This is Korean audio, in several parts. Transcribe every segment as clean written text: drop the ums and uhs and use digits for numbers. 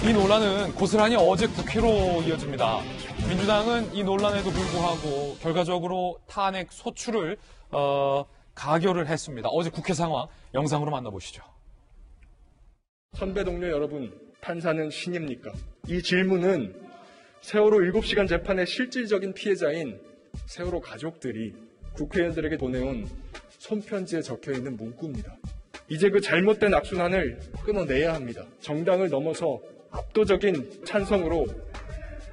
이 논란은 고스란히 어제 국회로 이어집니다. 민주당은 이 논란에도 불구하고 결과적으로 탄핵 소추를 가결을 했습니다. 어제 국회 상황 영상으로 만나보시죠. 선배 동료 여러분, 판사는 신입니까? 이 질문은 세월호 7시간 재판의 실질적인 피해자인 세월호 가족들이 국회의원들에게 보내온 손편지에 적혀있는 문구입니다. 이제 그 잘못된 악순환을 끊어내야 합니다. 정당을 넘어서 압도적인 찬성으로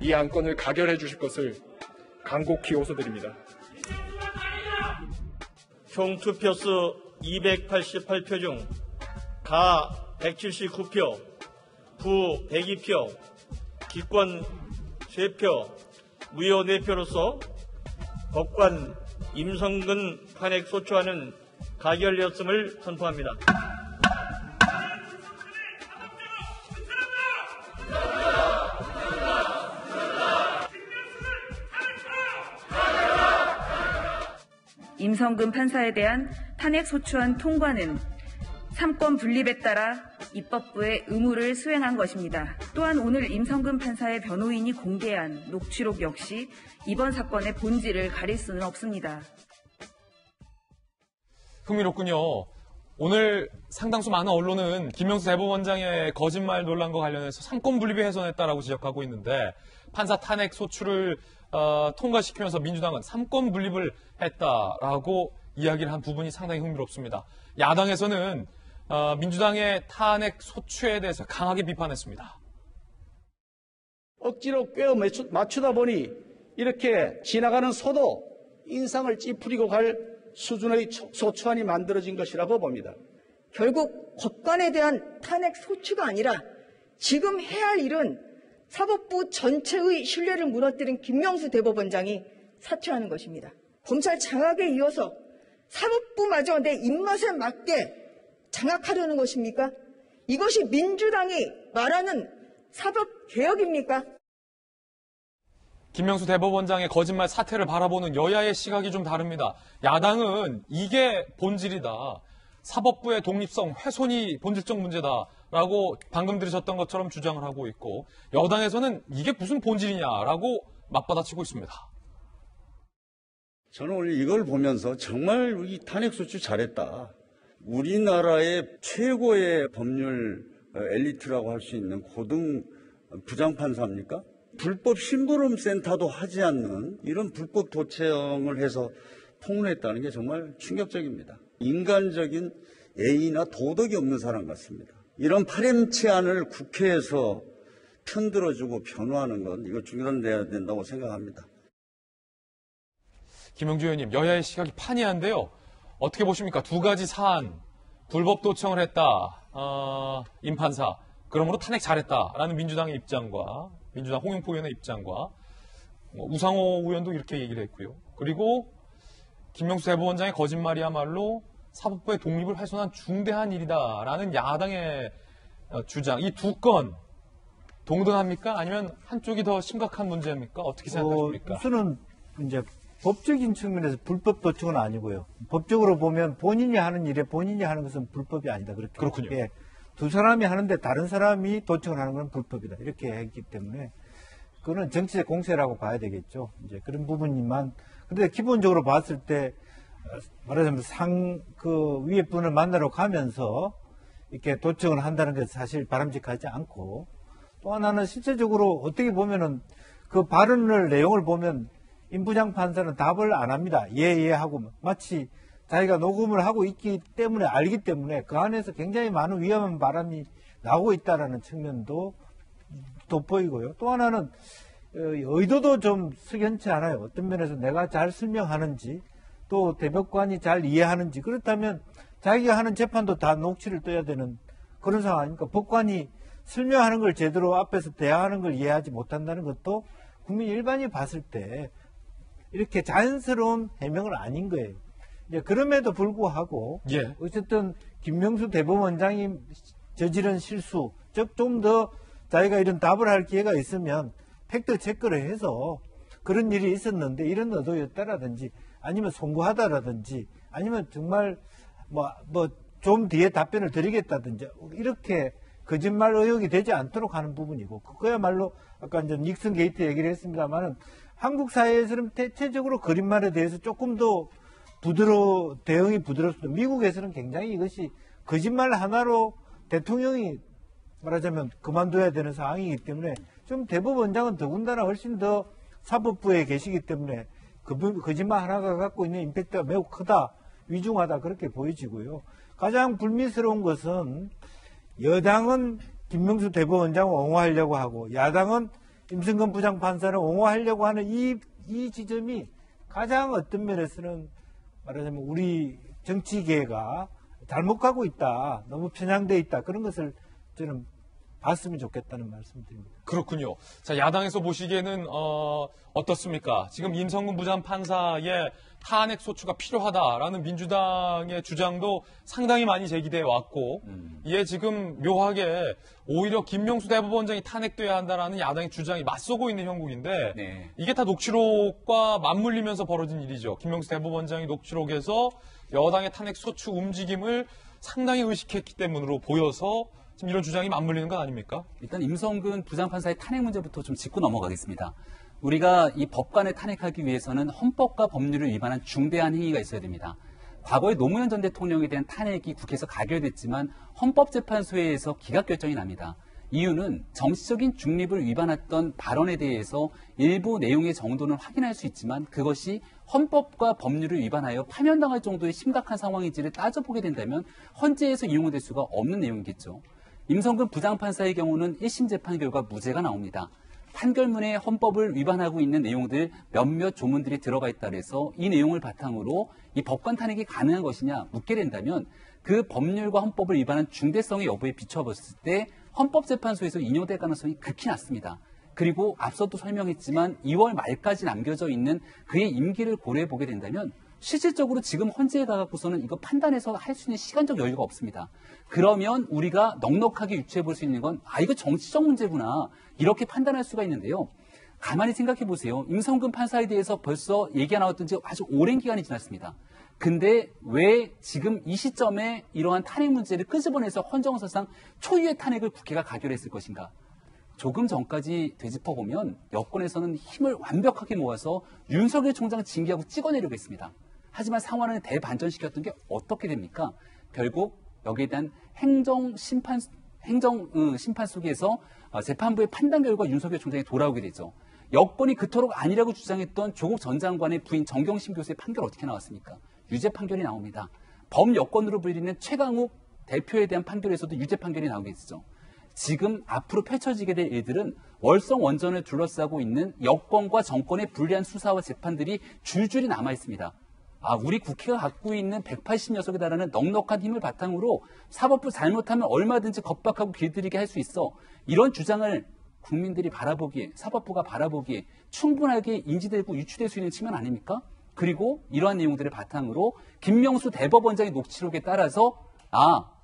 이 안건을 가결해 주실 것을 간곡히 호소드립니다. 총 투표수 288표 중 가 179표, 부 102표, 기권 3표, 무효 4표로서 법관 임성근 탄핵 소추안은 가결되었음을 선포합니다. 임성근 판사에 대한 탄핵 소추안 통과는 삼권 분립에 따라 입법부의 의무를 수행한 것입니다. 또한 오늘 임성근 판사의 변호인이 공개한 녹취록 역시 이번 사건의 본질을 가릴 수는 없습니다. 흥미롭군요. 오늘 상당수 많은 언론은 김명수 대법원장의 거짓말 논란과 관련해서 삼권 분립이 훼손했다라고 지적하고 있는데 판사 탄핵 소추를 통과시키면서 민주당은 삼권 분립을 했다라고 이야기를 한 부분이 상당히 흥미롭습니다. 야당에서는 민주당의 탄핵 소추에 대해서 강하게 비판했습니다. 억지로 꿰어 맞추다 보니 이렇게 지나가는 소도 인상을 찌푸리고 갈 수준의 소추안이 만들어진 것이라고 봅니다. 결국 법관에 대한 탄핵 소추가 아니라 지금 해야 할 일은 사법부 전체의 신뢰를 무너뜨린 김명수 대법원장이 사퇴하는 것입니다. 검찰 장악에 이어서 사법부마저 내 입맛에 맞게 장악하려는 것입니까? 이것이 민주당이 말하는 사법개혁입니까? 김명수 대법원장의 거짓말 사태를 바라보는 여야의 시각이 좀 다릅니다. 야당은 이게 본질이다. 사법부의 독립성 훼손이 본질적 문제다라고 방금 들으셨던 것처럼 주장을 하고 있고 여당에서는 이게 무슨 본질이냐라고 맞받아치고 있습니다. 저는 오늘 이걸 보면서 정말 이 탄핵소추 잘했다. 우리나라의 최고의 법률 엘리트라고 할 수 있는 고등 부장판사입니까? 불법 심부름 센터도 하지 않는 이런 불법 도청을 해서 폭로했다는 게 정말 충격적입니다. 인간적인 예의나 도덕이 없는 사람 같습니다. 이런 파렴치한을 국회에서 편들어주고 변호하는 건 이거 중단돼야 된다고 생각합니다. 김영주 의원님, 여야의 시각이 판이한데요. 어떻게 보십니까? 두 가지 사안, 불법 도청을 했다, 임 판사, 그러므로 탄핵 잘했다라는 민주당의 입장과 민주당 홍영표 의원의 입장과 우상호 의원도 이렇게 얘기를 했고요. 그리고 김명수 대법원장의 거짓말이야말로 사법부의 독립을 훼손한 중대한 일이다라는 야당의 주장. 이 두 건 동등합니까? 아니면 한쪽이 더 심각한 문제입니까? 어떻게 생각하십니까? 우선은 이제 법적인 측면에서 불법 도청은 아니고요. 법적으로 보면 본인이 하는 일에 본인이 하는 것은 불법이 아니다. 그렇군요. 예, 두 사람이 하는데 다른 사람이 도청을 하는 건 불법이다. 이렇게 했기 때문에 그거는 정치적 공세라고 봐야 되겠죠. 이제 그런 부분이만. 근데 기본적으로 봤을 때 말하자면 그 위에 분을 만나러 가면서 이렇게 도청을 한다는 것은 사실 바람직하지 않고 또 하나는 실제적으로 어떻게 보면은 그 발언을 내용을 보면 임 부장 판사는 답을 안 합니다. 예 하고 마치 자기가 녹음을 하고 있기 때문에 알기 때문에 그 안에서 굉장히 많은 위험한 발언이 나오고 있다는 측면도 돋보이고요. 또 하나는 의도도 좀 석연치 않아요. 어떤 면에서 내가 잘 설명하는지 또 대법관이 잘 이해하는지 그렇다면 자기가 하는 재판도 다 녹취를 떠야 되는 그런 상황 아닙니까? 법관이 설명하는 걸 제대로 앞에서 대화하는 걸 이해하지 못한다는 것도 국민 일반이 봤을 때 이렇게 자연스러운 해명은 아닌 거예요. 이제 그럼에도 불구하고 예. 어쨌든 김명수 대법원장이 저지른 실수, 즉 좀 더 자기가 이런 답을 할 기회가 있으면 팩트 체크를 해서 그런 일이 있었는데 이런 의도였다라든지 아니면 송구하다라든지 아니면 정말 뭐 좀 뒤에 답변을 드리겠다든지 이렇게 거짓말 의혹이 되지 않도록 하는 부분이고, 그거야말로 아까 이제 닉슨 게이트 얘기를 했습니다만은 한국 사회에서는 대체적으로 거짓말에 대해서 조금 더 대응이 부드럽습니다. 미국에서는 굉장히 이것이 거짓말 하나로 대통령이 말하자면 그만둬야 되는 상황이기 때문에 좀 대법원장은 더군다나 훨씬 더 사법부에 계시기 때문에 거짓말 하나가 갖고 있는 임팩트가 매우 크다, 위중하다 그렇게 보여지고요. 가장 불미스러운 것은 여당은 김명수 대법원장을 옹호하려고 하고 야당은 임성근 부장판사를 옹호하려고 하는 이 지점이 가장 어떤 면에서는 말하자면 우리 정치계가 잘못 가고 있다, 너무 편향돼 있다, 그런 것을 저는 봤으면 좋겠다는 말씀드립니다. 그렇군요. 자, 야당에서 보시기에는 어떻습니까? 지금 임성근 부장판사의 탄핵 소추가 필요하다라는 민주당의 주장도 상당히 많이 제기돼 왔고, 이에 지금 묘하게 오히려 김명수 대법원장이 탄핵돼야 한다라는 야당의 주장이 맞서고 있는 형국인데, 네. 이게 다 녹취록과 맞물리면서 벌어진 일이죠. 김명수 대법원장이 녹취록에서 여당의 탄핵 소추 움직임을 상당히 의식했기 때문으로 보여서 지금 이런 주장이 맞물리는 건 아닙니까? 일단 임성근 부장판사의 탄핵 문제부터 좀 짚고 넘어가겠습니다. 우리가 이 법관을 탄핵하기 위해서는 헌법과 법률을 위반한 중대한 행위가 있어야 됩니다. 과거에 노무현 전 대통령에 대한 탄핵이 국회에서 가결됐지만 헌법재판소에서 기각 결정이 납니다. 이유는 정치적인 중립을 위반했던 발언에 대해서 일부 내용의 정도는 확인할 수 있지만 그것이 헌법과 법률을 위반하여 파면당할 정도의 심각한 상황인지를 따져보게 된다면 헌재에서 이용될 수가 없는 내용이겠죠. 임성근 부장판사의 경우는 1심 재판 결과 무죄가 나옵니다. 판결문에 헌법을 위반하고 있는 내용들 몇몇 조문들이 들어가 있다 그래서 이 내용을 바탕으로 이 법관 탄핵이 가능한 것이냐 묻게 된다면 그 법률과 헌법을 위반한 중대성의 여부에 비춰봤을 때 헌법재판소에서 인용될 가능성이 극히 낮습니다. 그리고 앞서도 설명했지만 2월 말까지 남겨져 있는 그의 임기를 고려해 보게 된다면 실질적으로 지금 헌재에 가갖고서는 이거 판단해서 할 수 있는 시간적 여유가 없습니다. 그러면 우리가 넉넉하게 유추해 볼 수 있는 건 이거 정치적 문제구나 이렇게 판단할 수가 있는데요. 가만히 생각해 보세요. 임성근 판사에 대해서 벌써 얘기가 나왔던 지 아주 오랜 기간이 지났습니다. 근데 왜 지금 이 시점에 이러한 탄핵 문제를 끄집어내서 헌정사상 초유의 탄핵을 국회가 가결했을 것인가? 조금 전까지 되짚어보면 여권에서는 힘을 완벽하게 모아서 윤석열 총장 징계하고 찍어내려고 했습니다. 하지만 상황을 대반전시켰던 게 어떻게 됩니까? 결국 여기에 대한 행정 심판 속에서 재판부의 판단 결과 윤석열 총장이 돌아오게 되죠. 여권이 그토록 아니라고 주장했던 조국 전 장관의 부인 정경심 교수의 판결 어떻게 나왔습니까? 유죄 판결이 나옵니다. 범여권으로 불리는 최강욱 대표에 대한 판결에서도 유죄 판결이 나오겠죠. 지금 앞으로 펼쳐지게 될 일들은 월성 원전을 둘러싸고 있는 여권과 정권의 불리한 수사와 재판들이 줄줄이 남아 있습니다. 우리 국회가 갖고 있는 180녀석에 달하는 넉넉한 힘을 바탕으로 사법부 잘못하면 얼마든지 겁박하고 길들이게 할 수 있어. 이런 주장을 국민들이 바라보기에, 사법부가 바라보기에 충분하게 인지되고 유추될 수 있는 측면 아닙니까? 그리고 이러한 내용들을 바탕으로 김명수 대법원장의 녹취록에 따라서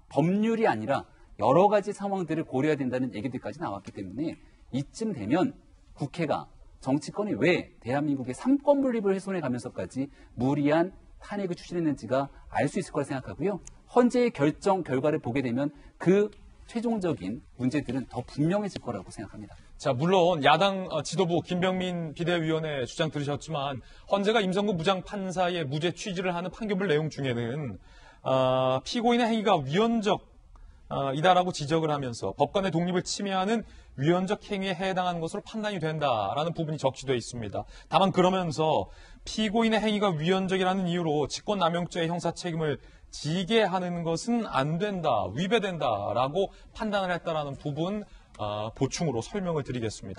법률이 아니라 여러 가지 상황들을 고려해야 된다는 얘기들까지 나왔기 때문에 이쯤 되면 국회가 정치권이 왜 대한민국의 삼권 분립을 훼손해 가면서까지 무리한 탄핵을 추진했는지가 알 수 있을 거라 생각하고요. 헌재의 결정 결과를 보게 되면 그 최종적인 문제들은 더 분명해질 거라고 생각합니다. 자, 물론 야당 지도부 김병민 비대위원회 주장 들으셨지만 헌재가 임성근 부장판사의 무죄 취지를 하는 판결문 내용 중에는 피고인의 행위가 위헌적 이다라고 지적을 하면서 법관의 독립을 침해하는 위헌적 행위에 해당하는 것으로 판단이 된다라는 부분이 적시되어 있습니다. 다만 그러면서 피고인의 행위가 위헌적이라는 이유로 직권남용죄의 형사 책임을 지게 하는 것은 안 된다, 위배된다라고 판단을 했다라는 부분 보충으로 설명을 드리겠습니다.